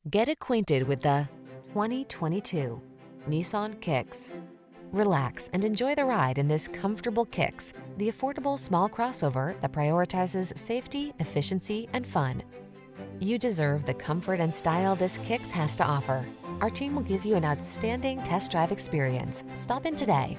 Get acquainted with the 2022 Nissan Kicks. Relax and enjoy the ride in this comfortable Kicks, the affordable small crossover that prioritizes safety, efficiency, and fun. You deserve the comfort and style this Kicks has to offer. Our team will give you an outstanding test drive experience. Stop in today.